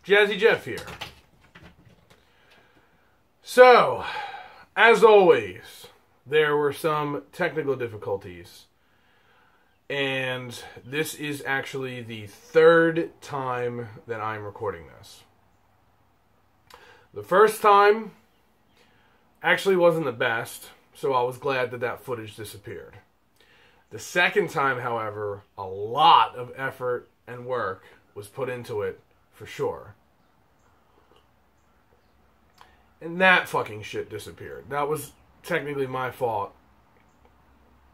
Jazzy Jeff here. So, as always, there were some technical difficulties. And this is actually the third time that I'm recording this. The first time actually wasn't the best, so I was glad that that footage disappeared. The second time, however, a lot of effort and work was put into it, for sure. And that fucking shit disappeared. That was technically my fault.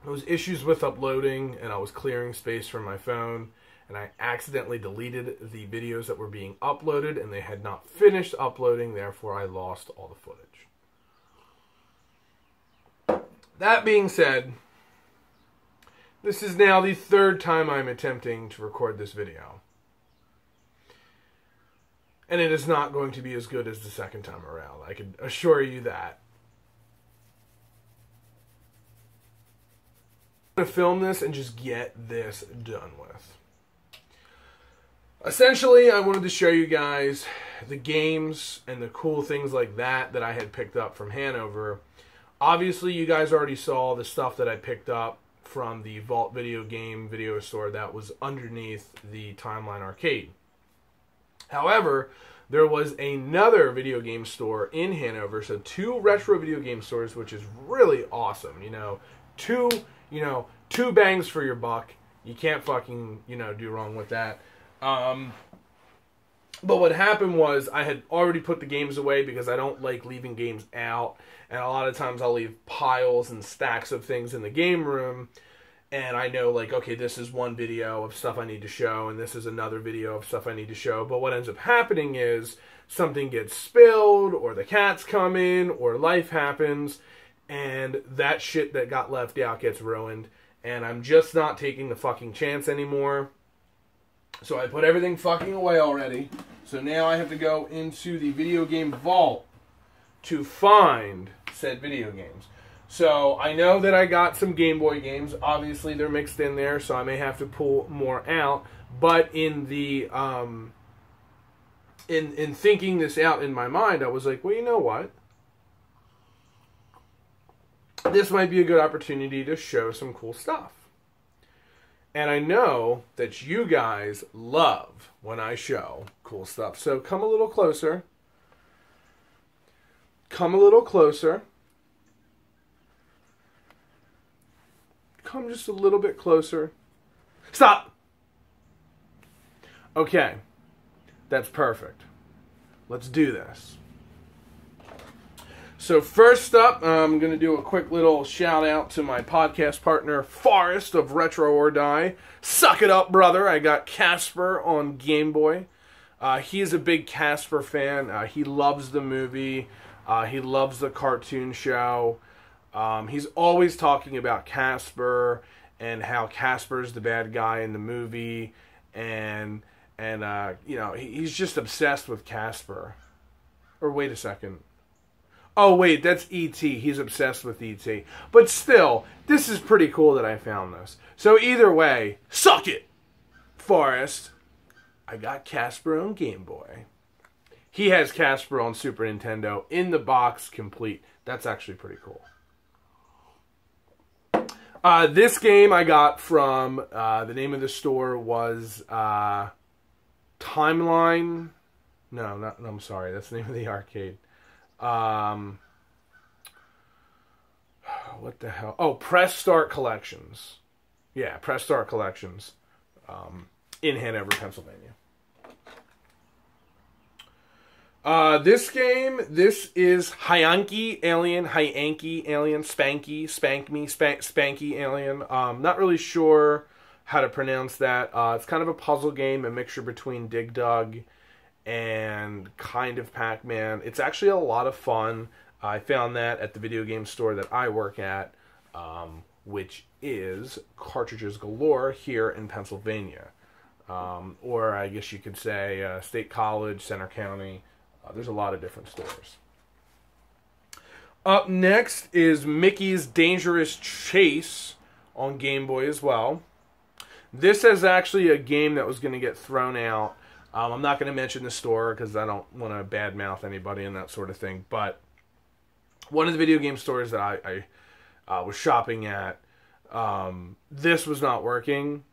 There was issues with uploading, and I was clearing space from my phone, and I accidentally deleted the videos that were being uploaded, and they had not finished uploading, therefore I lost all the footage. That being said, this is now the third time I'm attempting to record this video. And it is not going to be as good as the second time around. I can assure you that. I'm going to film this and just get this done with. Essentially, I wanted to show you guys the games and the cool things like that that I had picked up from Hanover. Obviously, you guys already saw the stuff that I picked up from the Vault video game video store that was underneath the Timeline Arcade. However, there was another video game store in Hanover, so two retro video game stores, which is really awesome. Two bangs for your buck. You can't fucking, do wrong with that. But what happened was I had already put the games away because I don't like leaving games out. And a lot of times I'll leave piles and stacks of things in the game room. And I know, okay, this is one video of stuff I need to show, and this is another video of stuff I need to show. But what ends up happening is something gets spilled, or the cats come in, or life happens, and that shit that got left out gets ruined. And I'm just not taking the fucking chance anymore. So I put everything fucking away already. So now I have to go into the video game vault to find said video games. So I know that I got some Game Boy games. Obviously, they're mixed in there, so I may have to pull more out. But in the in thinking this out in my mind, I was like, well, you know what? This might be a good opportunity to show some cool stuff. And I know that you guys love when I show cool stuff. So come a little closer. Come a little closer. Come just a little bit closer. Stop! Okay. That's perfect. Let's do this. So first up, I'm going to do a quick little shout out to my podcast partner, Forrest of Retro or Die. Suck it up, brother. I got Casper on Game Boy. He is a big Casper fan. He loves the movie. He loves the cartoon show. He's always talking about Casper and how Casper's the bad guy in the movie, and he's just obsessed with Casper. Or wait a second. Oh wait, that's E.T. He's obsessed with E.T. But still, this is pretty cool that I found this. So either way, suck it, Forrest. I got Casper on Game Boy. He has Casper on Super Nintendo in the box, complete. That's actually pretty cool. This game I got from, the name of the store was Timeline. No, I'm sorry. That's the name of the arcade. What the hell? Oh, Press Start Collections. Yeah, Press Start Collections in Hanover, Pennsylvania. This game, this is Hyanky Alien, Spanky, Spank Me, Spanky Alien. Not really sure how to pronounce that. It's kind of a puzzle game, a mixture between Dig Dug and kind of Pac-Man. It's actually a lot of fun. I found that at the video game store that I work at, which is Cartridges Galore here in Pennsylvania. Or I guess you could say State College, Center County. There's a lot of different stores. Up next is Mickey's Dangerous Chase on Game Boy as well. This is actually a game that was going to get thrown out I'm not going to mention the store because I don't want to badmouth anybody and that sort of thing. But one of the video game stores that I was shopping at, this was not working,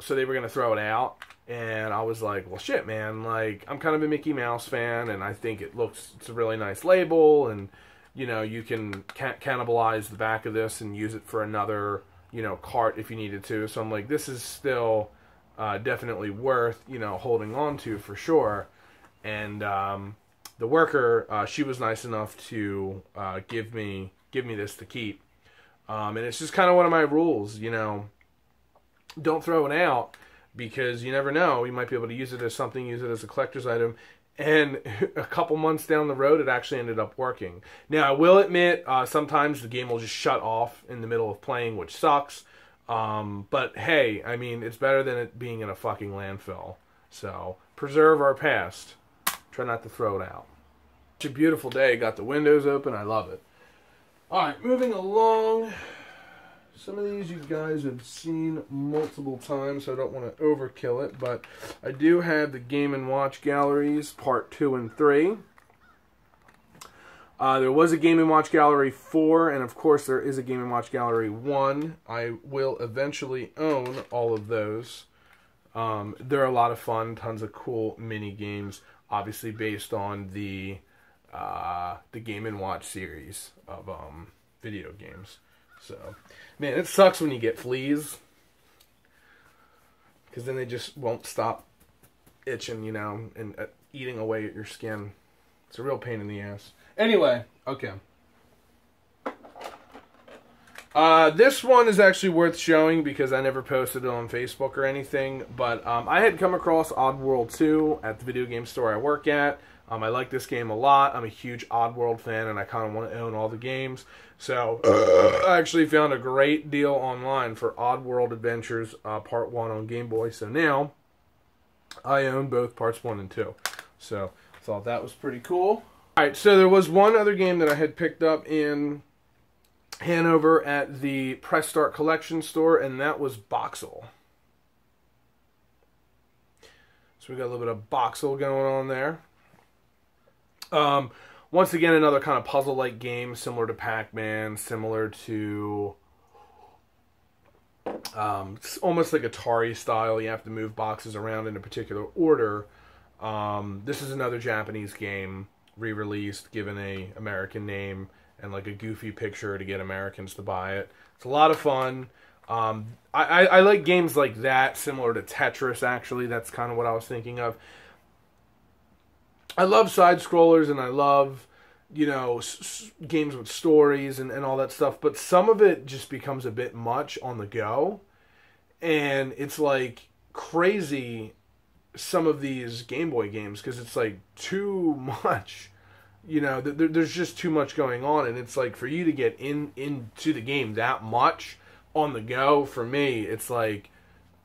so they were going to throw it out. And I was like, well, shit, man. Like, I'm kind of a Mickey Mouse fan, and I think it's a really nice label, and, you know, you can cannibalize the back of this and use it for another, you know, cart if you needed to. So I'm like, this is still definitely worth, you know, holding on to for sure. And the worker, she was nice enough to give me this to keep. And it's just kind of one of my rules, you know, don't throw it out, because you never know. You might be able to use it as something, use it as a collector's item. And a couple months down the road, it actually ended up working. Now, I will admit, sometimes the game will just shut off in the middle of playing, which sucks. But hey, I mean, it's better than it being in a fucking landfill. So, preserve our past. Try not to throw it out. It's a beautiful day. Got the windows open. I love it. Alright, moving along. Some of these you guys have seen multiple times, so I don't want to overkill it, but I do have the Game & Watch Galleries, Part 2 and 3. There was a Game & Watch Gallery 4, and of course there is a Game & Watch Gallery 1. I will eventually own all of those. They're a lot of fun, tons of cool mini games, obviously based on the Game & Watch series of video games. So, man, it sucks when you get fleas, because then they just won't stop itching, you know, and eating away at your skin. It's a real pain in the ass. Anyway, okay. This one is actually worth showing because I never posted it on Facebook or anything, but I had come across Oddworld 2 at the video game store I work at. I like this game a lot. I'm a huge Oddworld fan, and I kind of want to own all the games. So, I actually found a great deal online for Oddworld Adventures Part 1 on Game Boy. So now, I own both Parts 1 and 2. So, I thought that was pretty cool. Alright, so there was one other game that I had picked up in Hanover at the Press Start Collection store, and that was Boxel. So we got a little bit of Boxel going on there. Once again, another kind of puzzle-like game, similar to Pac-Man, similar to almost like Atari style. You have to move boxes around in a particular order. This is another Japanese game, re-released, given a American name and like a goofy picture to get Americans to buy it. It's a lot of fun. I like games like that, similar to Tetris, actually. That's kind of what I was thinking of. I love side-scrollers, and I love, you know, games with stories and all that stuff, but some of it just becomes a bit much on the go, and it's, like, crazy, some of these Game Boy games, because it's, like, too much, you know, there's just too much going on, and it's, like, for you to get into the game that much on the go, for me, it's, like,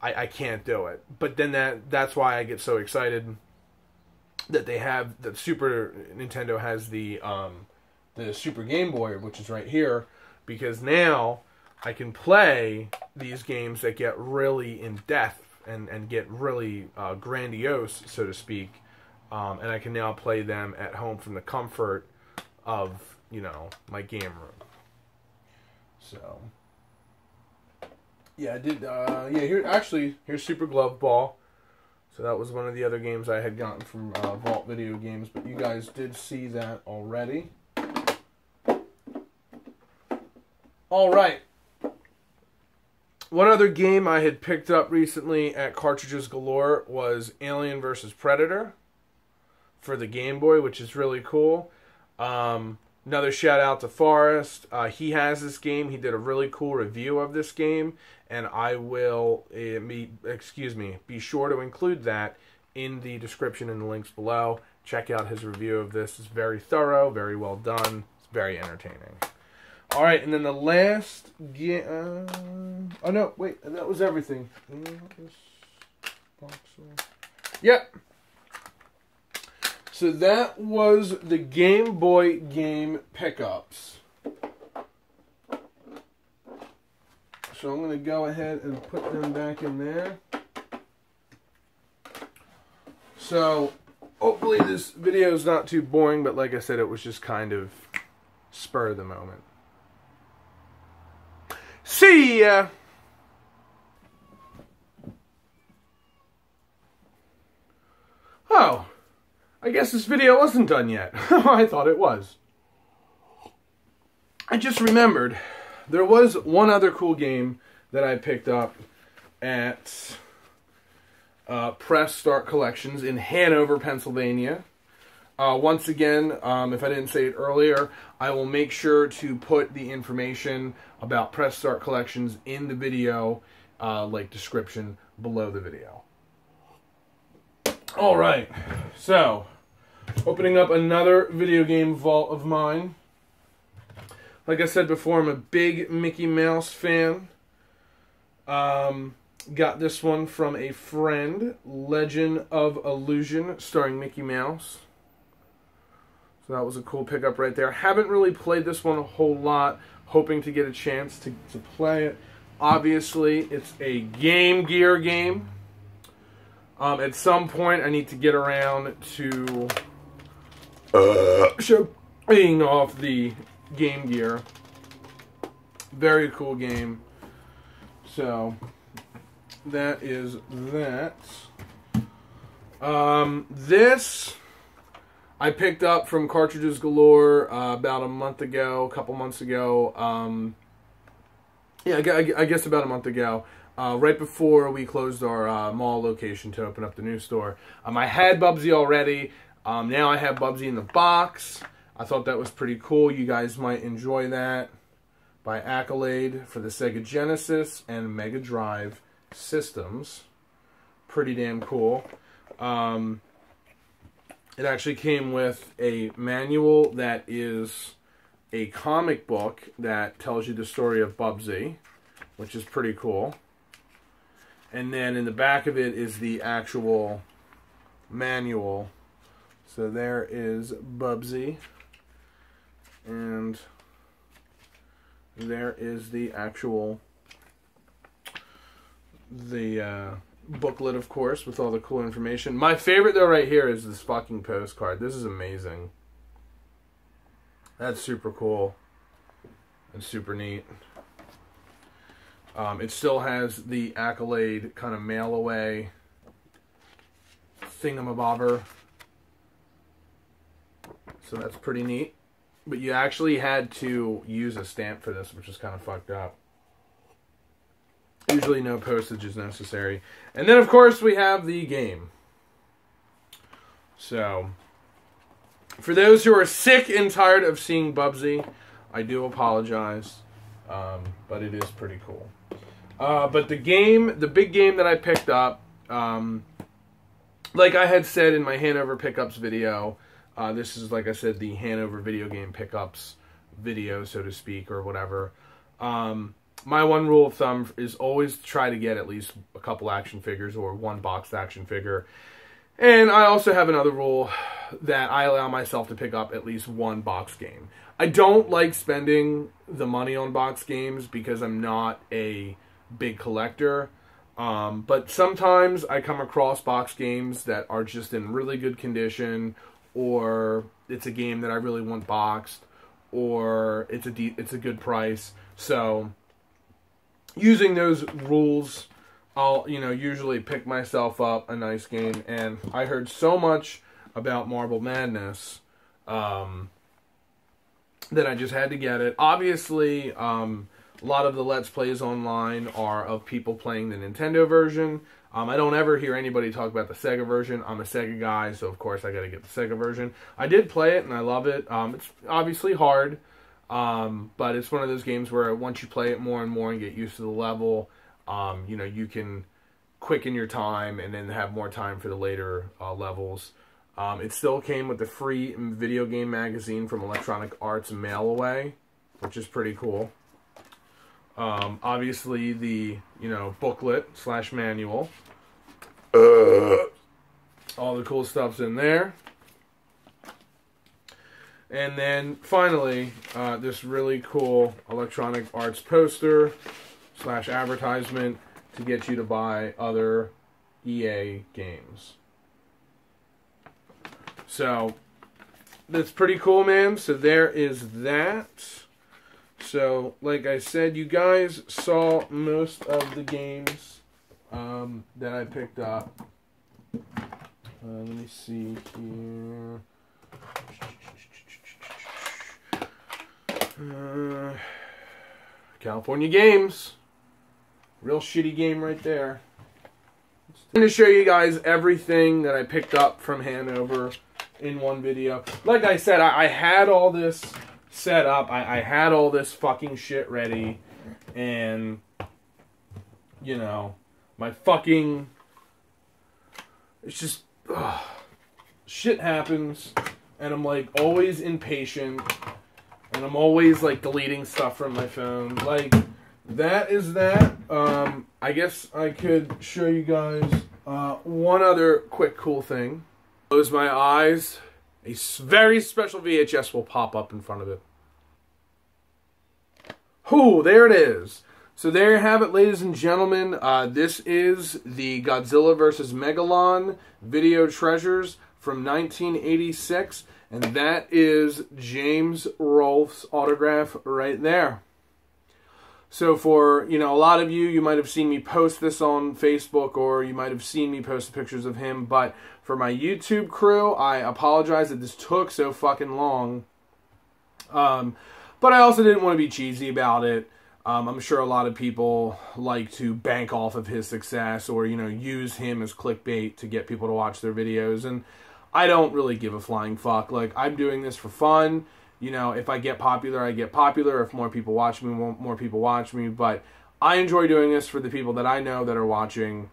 I can't do it, but then that's why I get so excited that they have, that Super Nintendo has the Super Game Boy, which is right here, because now I can play these games that get really in depth and get really grandiose, so to speak, and I can now play them at home from the comfort of, you know, my game room. So, yeah, I did, here's Super Glove Ball. So that was one of the other games I had gotten from Vault Video Games, but you guys did see that already. Alright. One other game I had picked up recently at Cartridges Galore was Alien vs. Predator for the Game Boy, which is really cool. Another shout out to Forrest. He has this game. He did a really cool review of this game, and I will be sure to include that in the description and the links below. Check out his review of this. It's very thorough, very well done. It's very entertaining. All right, and then the last game. Oh no, wait, that was everything. Yep. So that was the Game Boy game pickups. So I'm going to go ahead and put them back in there. So, hopefully this video is not too boring, but like I said, it was just kind of spur of the moment. See ya! Oh, I guess this video wasn't done yet. I thought it was. I just remembered there was one other cool game that I picked up at Press Start Collections in Hanover, Pennsylvania. Once again, if I didn't say it earlier, I will make sure to put the information about Press Start Collections in the video, like description below the video. Alright, so, opening up another video game vault of mine. Like I said before, I'm a big Mickey Mouse fan. Got this one from a friend, Legend of Illusion, starring Mickey Mouse. So that was a cool pickup right there. Haven't really played this one a whole lot, hoping to get a chance to play it. Obviously, it's a Game Gear game. At some point, I need to get around to showing off the Game Gear. Very cool game. So, that is that. This I picked up from Cartridges Galore about a month ago, a couple months ago. Yeah, I guess about a month ago. Right before we closed our mall location to open up the new store. I had Bubsy already. Now I have Bubsy in the box. I thought that was pretty cool. You guys might enjoy that. By Accolade for the Sega Genesis and Mega Drive systems. Pretty damn cool. It actually came with a manual that is a comic book that tells you the story of Bubsy, which is pretty cool. And then in the back of it is the actual manual. So there is Bubsy. And there is the actual booklet, of course, with all the cool information. My favorite, though, right here is this fucking postcard. This is amazing. That's super cool and super neat. It still has the Accolade kind of mail-away thingamabobber. So that's pretty neat. But you actually had to use a stamp for this, which is kind of fucked up. Usually no postage is necessary. And then, of course, we have the game. So, for those who are sick and tired of seeing Bubsy, I do apologize. But it is pretty cool. But the game, the big game that I picked up, like I had said in my Hanover Pickups video, this is, like I said, the Hanover video game pickups video, so to speak, or whatever. My one rule of thumb is always try to get at least a couple action figures or one boxed action figure. And I also have another rule that I allow myself to pick up at least one box game. I don't like spending the money on box games because I'm not a big collector. But sometimes I come across box games that are just in really good condition, or it's a game that I really want boxed, or it's a good price. So using those rules, I'll, usually pick myself up a nice game. And I heard so much about Marble Madness that I just had to get it. Obviously, a lot of the Let's Plays online are of people playing the Nintendo version. I don't ever hear anybody talk about the Sega version. I'm a Sega guy, so of course I gotta get the Sega version. I did play it, and I love it. It's obviously hard. But it's one of those games where once you play it more and more and get used to the level, you can quicken your time and then have more time for the later levels. It still came with the free video game magazine from Electronic Arts mail away, which is pretty cool. Obviously the, booklet / manual. All the cool stuff's in there. And then, finally, this really cool Electronic Arts poster / advertisement to get you to buy other EA games. So that's pretty cool, man. So there is that. So, like I said, you guys saw most of the games that I picked up. Let me see here. California Games. Real shitty game right there. I'm going to show you guys everything that I picked up from Hanover in one video. Like I said, I had all this set up. I had all this fucking shit ready. And, you know, my fucking... It's just... shit happens. And I'm, like, always impatient. And I'm always, like, deleting stuff from my phone. Like, that is that. I guess I could show you guys one other quick cool thing. Close my eyes. A very special VHS will pop up in front of it. Whoo, there it is. So there you have it, ladies and gentlemen. This is the Godzilla vs. Megalon Video Treasures from 1986. And that is James Rolfe's autograph right there. So for, you know, a lot of you, you might have seen me post this on Facebook, or you might have seen me post pictures of him. But for my YouTube crew, I apologize that this took so fucking long. But I also didn't want to be cheesy about it. I'm sure a lot of people like to bank off of his success, or, you know, use him as clickbait to get people to watch their videos. And I don't really give a flying fuck. Like, I'm doing this for fun. You know, if I get popular, I get popular. If more people watch me, more people watch me. But I enjoy doing this for the people that I know that are watching.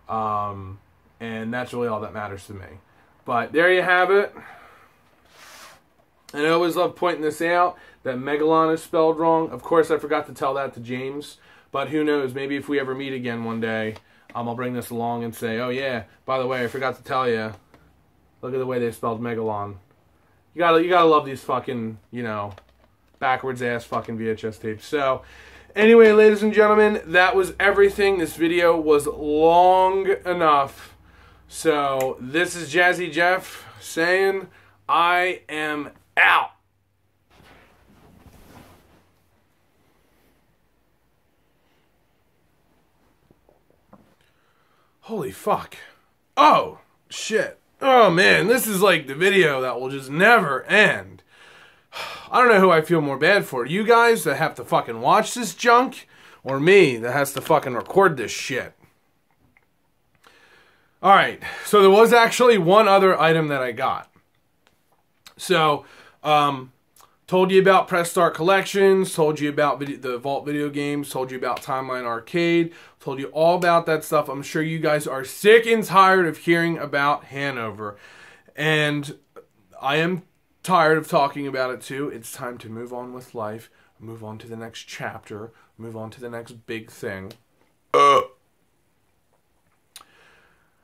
And that's really all that matters to me. But there you have it. And I always love pointing this out, that Megalon is spelled wrong. Of course, I forgot to tell that to James. But who knows, maybe if we ever meet again one day, I'll bring this along and say, oh yeah, by the way, I forgot to tell you. Look at the way they spelled Megalon. You gotta love these fucking, you know, backwards ass fucking VHS tapes. So, anyway, ladies and gentlemen, that was everything. This video was long enough. So, this is Jazzy Jeff saying, I am out. Holy fuck. Oh, shit. Oh man, this is like the video that will just never end. I don't know who I feel more bad for. You guys that have to fucking watch this junk, or me that has to fucking record this shit. Alright, so there was actually one other item that I got. So, told you about Press Start Collections, told you about the Vault video games, told you about Timeline Arcade, told you all about that stuff. I'm sure you guys are sick and tired of hearing about Hanover. And I am tired of talking about it too. It's time to move on with life, move on to the next chapter, move on to the next big thing.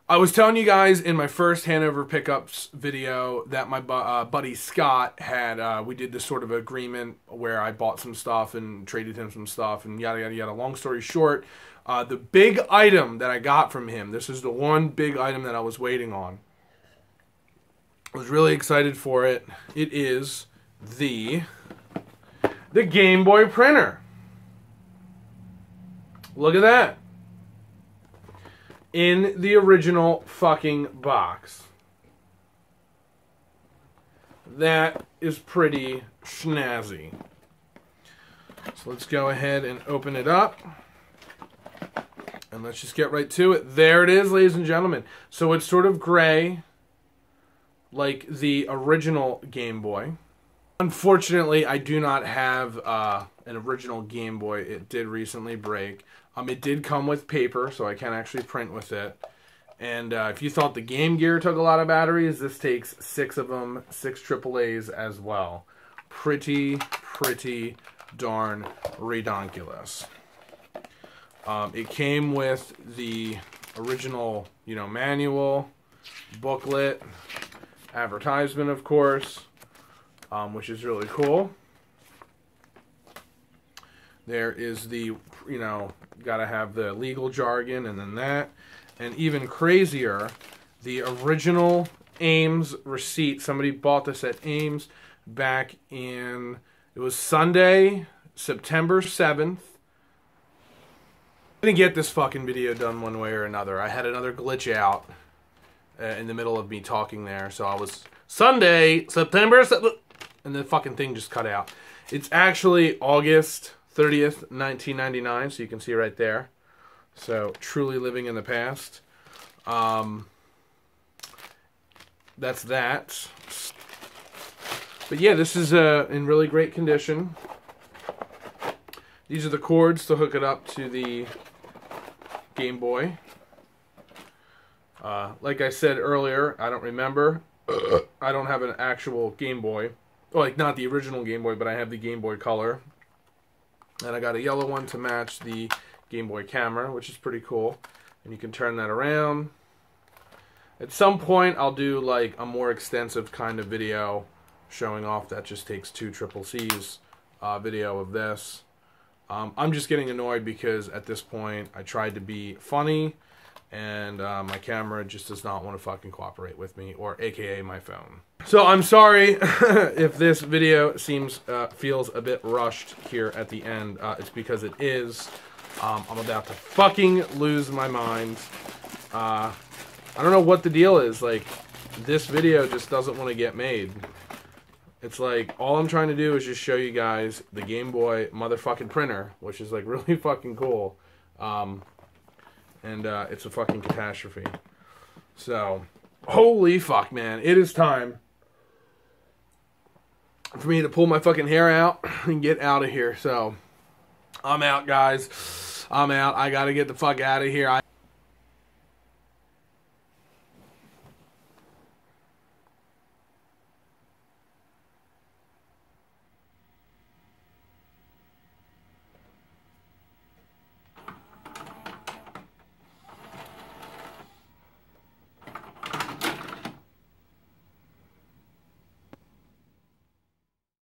I was telling you guys in my first Hanover pickups video that my buddy Scott had, we did this sort of agreement where I bought some stuff and traded him some stuff and yada, yada, yada. Long story short, the big item that I got from him, this is the one big item that I was waiting on. I was really excited for it. It is the Gameboy Printer. Look at that. In the original fucking box. That is pretty snazzy. So let's go ahead and open it up. And let's just get right to it. There it is, ladies and gentlemen. So it's sort of gray, like the original Game Boy. Unfortunately, I do not have an original Game Boy. It did recently break. It did come with paper, so I can actually print with it. And if you thought the Game Gear took a lot of batteries, this takes 6 of them, 6 AAAs as well. Pretty darn redonkulous. It came with the original, you know, manual, booklet, advertisement, of course, which is really cool. There is the, you know, gotta have the legal jargon, and then that. And even crazier, the original Ames receipt. Somebody bought this at Ames back in, it was Sunday, September 7th. I'm gonna get this fucking video done one way or another. I had another glitch out in the middle of me talking there, so I was Sunday, September 7th, and the fucking thing just cut out. It's actually August 30th, 1999, so you can see right there. So, truly living in the past. That's that. But yeah, this is in really great condition. These are the cords to hook it up to the Game Boy. Like I said earlier, I don't remember. I don't have an actual Game Boy. Well, like, not the original Game Boy, but I have the Game Boy Color. And I got a yellow one to match the Game Boy camera, which is pretty cool. And you can turn that around. At some point, I'll do like a more extensive kind of video showing off. That just takes 2 CCC's video of this. I'm just getting annoyed because at this point, I tried to be funny, and my camera just does not want to fucking cooperate with me, or AKA my phone. So I'm sorry if this video feels a bit rushed here at the end. It's because it is. I'm about to fucking lose my mind. I don't know what the deal is. Like, this video just doesn't want to get made. It's like, all I'm trying to do is just show you guys the Game Boy motherfucking printer, which is like really fucking cool. It's a fucking catastrophe. So, holy fuck, man. It is time for me to pull my fucking hair out and get out of here. So, I'm out, guys. I'm out. I gotta get the fuck out of here.